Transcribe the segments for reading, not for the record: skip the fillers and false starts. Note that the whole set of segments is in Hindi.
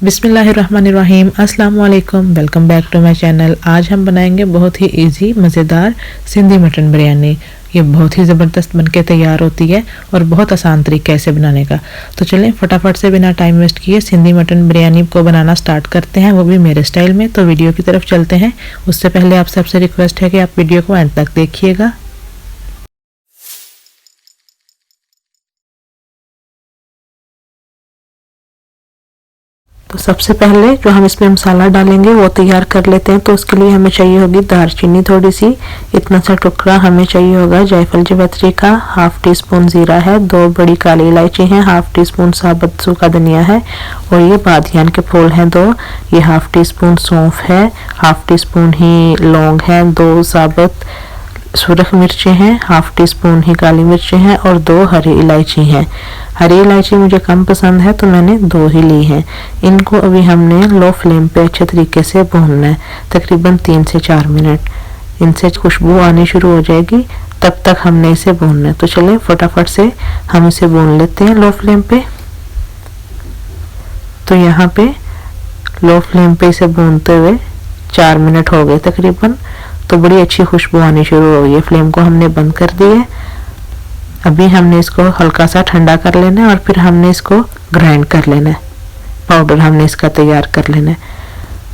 बिस्मिल्लाहिर्रहमानिर्रहीम, अस्सलाम वालेकुम। Welcome back to my channel. आज हम बनाएंगे बहुत ही इजी मज़ेदार सिंधी मटन बिरयानी। ये बहुत ही ज़बरदस्त बनके तैयार होती है और बहुत आसान तरीका है इसे बनाने का। तो चलें फटाफट से बिना टाइम वेस्ट किए सिंधी मटन बिरयानी को बनाना स्टार्ट करते हैं, वो भी मेरे स्टाइल में। तो वीडियो की तरफ चलते हैं। उससे पहले आप सबसे रिक्वेस्ट है कि आप वीडियो को एंड तक देखिएगा। तो सबसे पहले जो हम इसमें मसाला डालेंगे वो तैयार कर लेते हैं। तो उसके लिए हमें चाहिए होगी दालचीनी थोड़ी सी, इतना सा टुकड़ा हमें चाहिए होगा जायफल जावित्री का, हाफ टी स्पून जीरा है, 2 बड़ी काली इलायची हैं, हाफ टी स्पून साबुत सूखा धनिया है और ये बादियान के फूल हैं 2, ये हाफ टी स्पून सौंफ है, हाफ टी स्पून ही लौंग है, 2 साबुत सुरख मिर्चें हैं, हाफ टी स्पून ही काली मिर्चें हैं और 2 हरी इलायची हैं। हरी इलायची मुझे कम पसंद है तो मैंने 2 ही ली हैं। इनको अभी हमने लो फ्लेम पे अच्छे तरीके से भूनना है, तकरीबन 3 से 4 मिनट। इनसे खुशबू आनी शुरू हो जाएगी, तब तक हमने इसे भूनना है। तो चले फटाफट से हम इसे भून लेते हैं लो फ्लेम पे। तो यहाँ पे लो फ्लेम पे इसे भूनते हुए 4 मिनट हो गए तकरीबन। तो बड़ी अच्छी खुशबू आनी शुरू हो गई है। फ्लेम को हमने बंद कर दी है। अभी हमने इसको हल्का सा ठंडा कर लेना है और फिर हमने इसको ग्राइंड कर लेना है। पाउडर हमने इसका तैयार कर लेना है।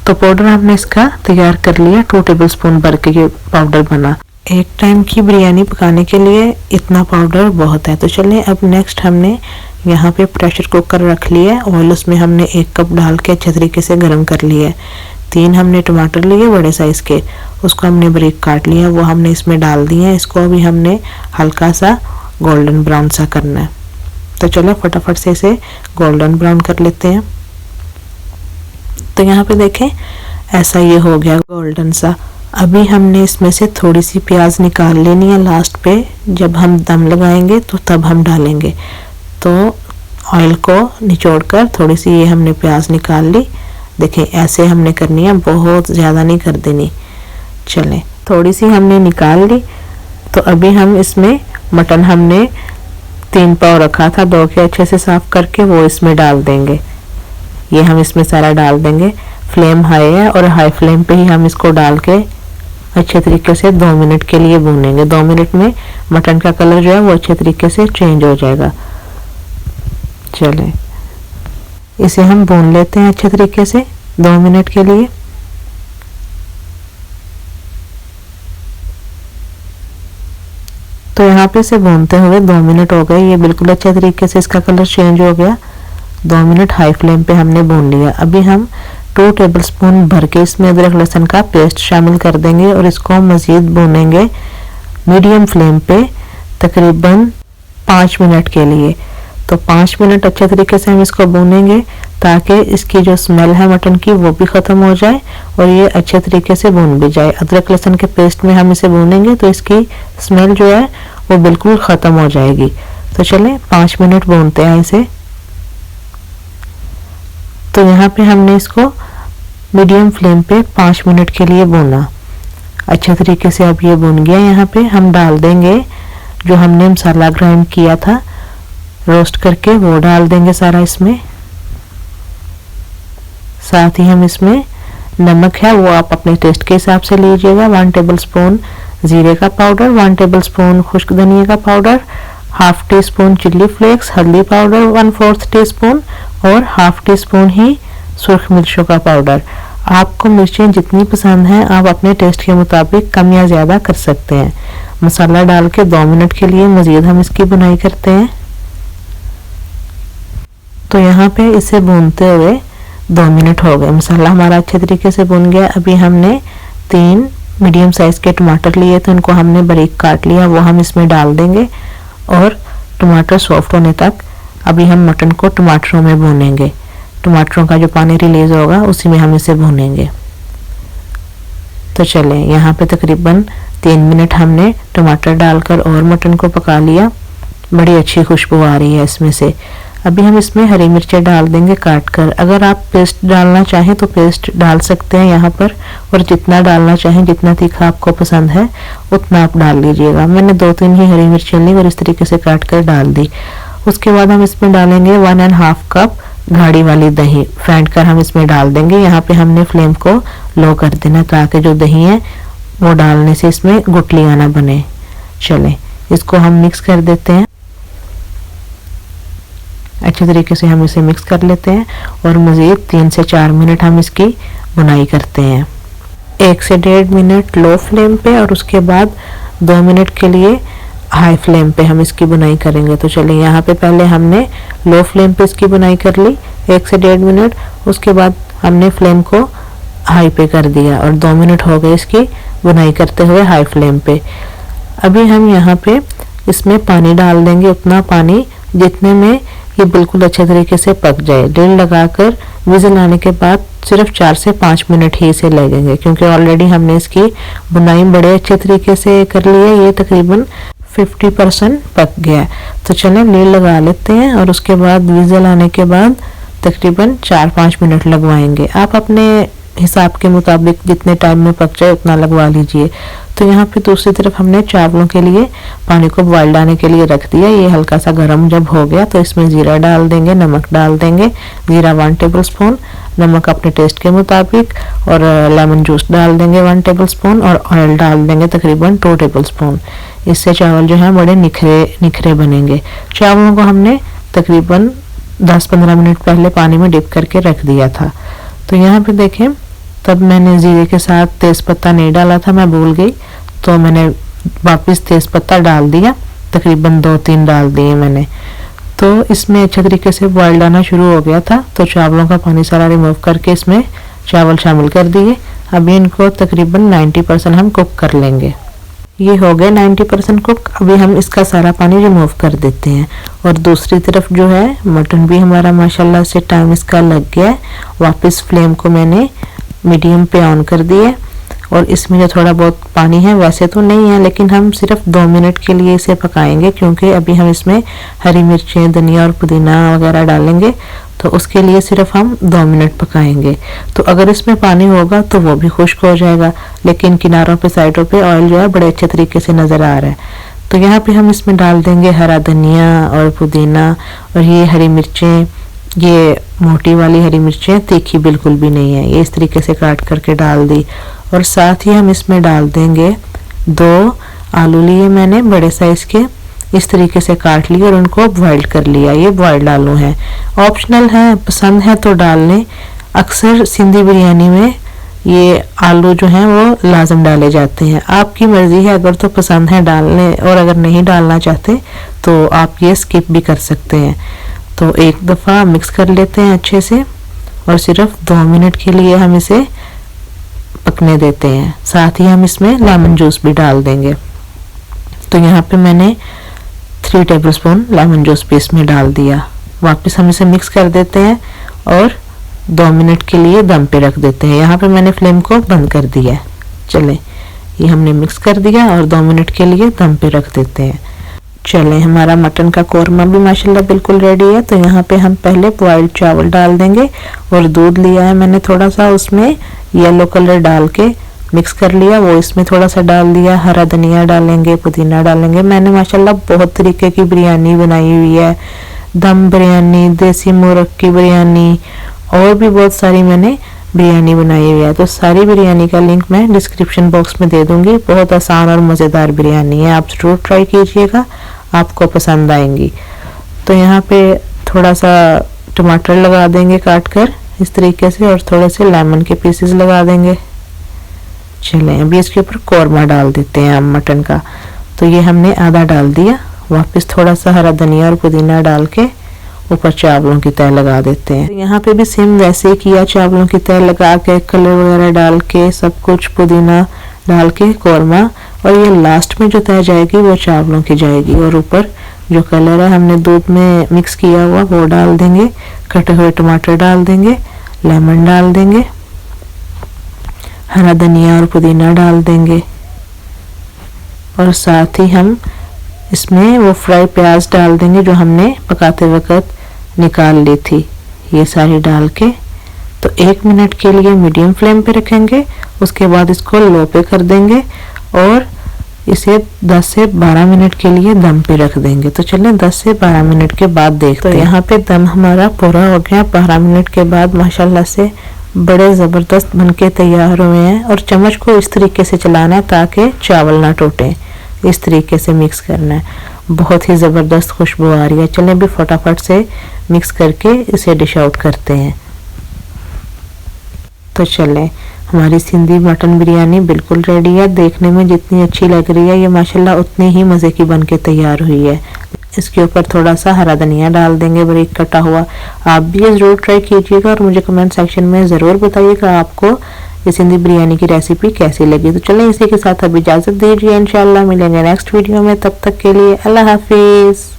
तो पाउडर हमने इसका तैयार कर लिया, 2 टेबल स्पून भर के ये पाउडर बना। एक टाइम की बिरयानी पकाने के लिए इतना पाउडर बहुत है। तो चलें अब नेक्स्ट हमने यहाँ पे प्रेशर कुकर रख लिया है। ऑयल उसमें हमने 1 कप डाल के अच्छे तरीके से गर्म कर लिया है। 3 हमने टमाटर लिए बड़े साइज के, उसको हमने बारीक काट लिया, वो हमने इसमें डाल दिए हैं। इसको अभी हमने हल्का सा गोल्डन ब्राउन सा करना है। तो चलो फटाफट से इसे गोल्डन ब्राउन कर लेते हैं। तो यहाँ पे देखें ऐसा ये हो गया गोल्डन सा। अभी हमने इसमें से थोड़ी सी प्याज निकाल लेनी है, लास्ट पे जब हम दम लगाएंगे तो तब हम डालेंगे। तो ऑयल को निचोड़कर थोड़ी सी ये हमने प्याज निकाल ली। देखें ऐसे हमने करनी है, बहुत ज़्यादा नहीं कर देनी। चलें थोड़ी सी हमने निकाल ली। तो अभी हम इसमें मटन हमने 3 पाव रखा था, 2 के अच्छे से साफ करके वो इसमें डाल देंगे। ये हम इसमें सारा डाल देंगे। फ्लेम हाई है और हाई फ्लेम पे ही हम इसको डाल के अच्छे तरीके से 2 मिनट के लिए भूनेंगे। 2 मिनट में मटन का कलर जो है वो अच्छे तरीके से चेंज हो जाएगा। चलें इसे हम भून लेते हैं अच्छे तरीके से 2 मिनट के लिए। तो यहाँ पे इसे भूनते हुए 2 मिनट हो गए। ये बिल्कुल अच्छे तरीके से इसका कलर चेंज हो गया। 2 मिनट हाई फ्लेम पे हमने भून लिया। अभी हम 2 टेबल स्पून भर के इसमें अदरक लहसुन का पेस्ट शामिल कर देंगे और इसको मज़ीद भूनेंगे मीडियम फ्लेम पे तकरीबन 5 मिनट के लिए। तो 5 मिनट अच्छे तरीके से हम इसको भूनेंगे ताकि इसकी जो स्मेल है मटन की वो भी ख़त्म हो जाए और ये अच्छे तरीके से भून भी जाए। अदरक लहसुन के पेस्ट में हम इसे भूनेंगे तो इसकी स्मेल जो है वो बिल्कुल ख़त्म हो जाएगी। तो चलें 5 मिनट भूनते हैं इसे। तो यहाँ पे हमने इसको मीडियम फ्लेम पे 5 मिनट के लिए भूना। अच्छे तरीके से अब ये भून गया। यहाँ पे हम डाल देंगे जो हमने मसाला ग्राइंड किया था रोस्ट करके, वो डाल देंगे सारा इसमें। साथ ही हम इसमें नमक है वो आप अपने टेस्ट के हिसाब से लीजिएगा। 1 टेबल स्पून जीरे का पाउडर, 1 टेबल स्पून खुश्क धनिया का powder, half tea spoon chilli flakes, हल्दी पाउडर 1/4 टी स्पून और हाफ टी स्पून ही सुर्ख मिर्चों का पाउडर। आपको मिर्चें जितनी पसंद हैं आप अपने टेस्ट के मुताबिक कम या ज़्यादा कर सकते हैं। मसाला डाल के 2 मिनट के लिए मज़ीद हम इसकी बुनाई करते हैं। तो यहाँ पे इसे भूनते हुए 2 मिनट हो गए। मसाला हमारा अच्छे तरीके से भुन गया। अभी हमने 3 मीडियम साइज के टमाटर लिए तो इनको हमने बारीक काट लिया, वो हम इसमें डाल देंगे और टमाटर सॉफ्ट होने तक अभी हम मटन को टमाटरों में भूनेंगे। टमाटरों का जो पानी रिलीज होगा उसी में हम इसे भूनेंगे। तो चलें यहाँ पे तकरीबन 3 मिनट हमने टमाटर डालकर और मटन को पका लिया। बड़ी अच्छी खुशबू आ रही है इसमें से। अभी हम इसमें हरी मिर्चें डाल देंगे काट कर। अगर आप पेस्ट डालना चाहें तो पेस्ट डाल सकते हैं यहाँ पर, और जितना डालना चाहें, जितना तीखा आपको पसंद है उतना आप डाल लीजिएगा। मैंने 2-3 ही हरी मिर्चें ली और इस तरीके से काट कर डाल दी। उसके बाद हम इसमें डालेंगे 1.5 कप गाढ़ी वाली दही फेंट कर हम इसमें डाल देंगे। यहाँ पे हमने फ्लेम को लो कर देना ताकि जो दही है वो डालने से इसमें गुठलियां ना बने। चलें इसको हम मिक्स कर देते हैं, अच्छे तरीके से हम इसे मिक्स कर लेते हैं और मज़ीद 3 से 4 मिनट हम इसकी बुनाई करते हैं। 1 से 1.5 मिनट लो फ्लेम पे और उसके बाद 2 मिनट के लिए हाई फ्लेम पे हम इसकी बुनाई करेंगे। तो चलिए यहाँ पे पहले हमने लो फ्लेम पे इसकी बुनाई कर ली 1 से 1.5 मिनट, उसके बाद हमने फ्लेम को हाई पे कर दिया और 2 मिनट हो गए इसकी बुनाई करते हुए हाई फ्लेम पे। अभी हम यहाँ पे इसमें पानी डाल देंगे, उतना पानी जितने में ये बिल्कुल अच्छे तरीके से पक जाए। लीड लगाकर विजिल आने के बाद सिर्फ 4 से 5 मिनट ही इसे लगेंगे क्योंकि ऑलरेडी हमने इसकी बुनाई बड़े अच्छे तरीके से कर ली है। ये तकरीबन 50% पक गया है। तो चलें लीड लगा लेते हैं और उसके बाद विजिल आने के बाद तकरीबन 4-5 मिनट लगवाएंगे। आप अपने हिसाब के मुताबिक जितने टाइम में पक जाए उतना लगवा लीजिए। तो यहाँ पे दूसरी तरफ हमने चावलों के लिए पानी को बॉइल आने के लिए रख दिया। ये हल्का सा गर्म जब हो गया तो इसमें जीरा डाल देंगे, नमक डाल देंगे। जीरा 1 टेबल स्पून, नमक अपने टेस्ट के मुताबिक और लेमन जूस डाल देंगे 1 टेबल स्पून और ऑयल डाल देंगे तकरीबन 2 टेबल स्पून। इससे चावल जो है बड़े निखरे बनेंगे। चावलों को हमने तकरीबन 10-15 मिनट पहले पानी में डिप करके रख दिया था। तो यहाँ पे देखें तब मैंने जीरे के साथ तेज़पत्ता नहीं डाला था, मैं भूल गई, तो मैंने वापस तेज़पत्ता डाल दिया, तकरीबन 2-3 डाल दिए मैंने। तो इसमें अच्छे तरीके से बॉइल आना शुरू हो गया था तो चावलों का पानी सारा रिमूव करके इसमें चावल शामिल कर दिए। अभी इनको तकरीबन 90% हम कुक कर लेंगे। ये हो गए 90% कुक। अभी हम इसका सारा पानी रिमूव कर देते हैं और दूसरी तरफ जो है मटन भी हमारा माशाल्लाह से टाइम इसका लग गया है। वापस फ्लेम को मैंने मीडियम पे ऑन कर दिए और इसमें जो थोड़ा बहुत पानी है वैसे तो नहीं है, लेकिन हम सिर्फ 2 मिनट के लिए इसे पकाएंगे क्योंकि अभी हम इसमें हरी मिर्चें, धनिया और पुदीना वगैरह डालेंगे तो उसके लिए सिर्फ हम 2 मिनट पकाएंगे। तो अगर इसमें पानी होगा तो वो भी खुश्क हो जाएगा, लेकिन किनारों पे साइडों पे ऑयल जो है बड़े अच्छे तरीके से नज़र आ रहा है। तो यहाँ पे हम इसमें डाल देंगे हरा धनिया और पुदीना और ये हरी मिर्चें। ये मोटी वाली हरी मिर्चें तीखी बिल्कुल भी नहीं है, ये इस तरीके से काट करके डाल दी। और साथ ही हम इसमें डाल देंगे 2 आलू लिए मैंने बड़े साइज के, इस तरीके से काट लिए और उनको बॉइल कर लिया। ये बॉइल्ड आलू हैं, ऑप्शनल है, पसंद है तो डाल लें। अक्सर सिंधी बिरयानी में ये आलू जो हैं वो लाजम डाले जाते हैं, आपकी मर्जी है, अगर तो पसंद है डाल लें और अगर नहीं डालना चाहते तो आप ये स्किप भी कर सकते हैं। तो एक दफ़ा मिक्स कर लेते हैं अच्छे से और सिर्फ 2 मिनट के लिए हम इसे पकने देते हैं। साथ ही हम इसमें लेमन जूस भी डाल देंगे। तो यहाँ पे मैंने 3 टेबल स्पून लेमन जूस भी इसमें डाल दिया। वापस हम इसे मिक्स कर देते हैं और 2 मिनट के लिए दम पे रख देते हैं। यहाँ पे मैंने फ्लेम को बंद कर दिया है। चलें ये हमने मिक्स कर दिया और 2 मिनट के लिए दम पे रख देते हैं। चलें हमारा मटन का कोरमा भी माशाल्लाह बिल्कुल रेडी है। तो यहाँ पे हम पहले बॉइल्ड चावल डाल देंगे और दूध लिया है मैंने थोड़ा सा, उसमें येलो कलर डाल के मिक्स कर लिया, वो इसमें थोड़ा सा डाल दिया। हरा धनिया डालेंगे, पुदीना डालेंगे। मैंने माशाल्लाह बहुत तरीके की बिरयानी बनाई हुई है, दम बिरयानी, देसी मुर्ग की बिरयानी और भी बहुत सारी मैंने बिरयानी बनाई हुई है। तो सारी बिरयानी का लिंक मैं डिस्क्रिप्शन बॉक्स में दे दूंगी। बहुत आसान और मज़ेदार बिरयानी है, आप ज़रूर ट्राई कीजिएगा, आपको पसंद आएंगी। तो यहाँ पे थोड़ा सा टमाटर लगा देंगे काट कर इस तरीके से और थोड़े से लेमन के पीसेस लगा देंगे। चलें अभी इसके ऊपर कोरमा डाल देते हैं हम मटन का। तो ये हमने आधा डाल दिया, वापस थोड़ा सा हरा धनिया और पुदीना डाल के ऊपर चावलों की तह लगा देते हैं। तो यहाँ पे भी सेम वैसे ही किया, चावलों की तह लगा के कलर वगैरह डाल के सब कुछ पुदीना डाल के कोरमा, और ये लास्ट में जो तह जाएगी वो चावलों की जाएगी और ऊपर जो कलर है हमने दूध में मिक्स किया हुआ वो डाल देंगे, कटे हुए टमाटर डाल देंगे, लेमन डाल देंगे, हरा धनिया और पुदीना डाल देंगे और साथ ही हम इसमें वो फ्राई प्याज डाल देंगे जो हमने पकाते वक्त निकाल ली थी। ये सारी डाल के तो 1 मिनट के लिए मीडियम फ्लेम पे रखेंगे, उसके बाद इसको लो पे कर देंगे और इसे 10 से 12 मिनट के लिए दम पे रख देंगे। तो चलें 10 से 12 मिनट के बाद देखते हैं। तो यहाँ पे दम हमारा पूरा हो गया। 12 मिनट के बाद माशाल्लाह से बड़े ज़बरदस्त बनके तैयार हुए हैं। और चम्मच को इस तरीके से चलाना है ताकि चावल ना टूटे, इस तरीके से मिक्स करना है। बहुत ही ज़बरदस्त खुशबू आ रही है। चलें अभी फटाफट से मिक्स करके इसे डिश आउट करते हैं। तो चलें, हमारी सिंधी मटन बिरयानी बिल्कुल रेडी है। देखने में जितनी अच्छी लग रही है ये माशाल्लाह उतनी ही मज़े की बनके तैयार हुई है। इसके ऊपर थोड़ा सा हरा धनिया डाल देंगे बारीक कटा हुआ। आप भी ये ज़रूर ट्राई कीजिएगा और मुझे कमेंट सेक्शन में ज़रूर बताइएगा आपको ये सिंधी बिरयानी की रेसिपी कैसी लगी। तो चलें इसी के साथ अब इजाज़त दीजिए, इंशाल्लाह मिलेंगे नेक्स्ट वीडियो में। तब तक के लिए अल्लाह हाफिज़।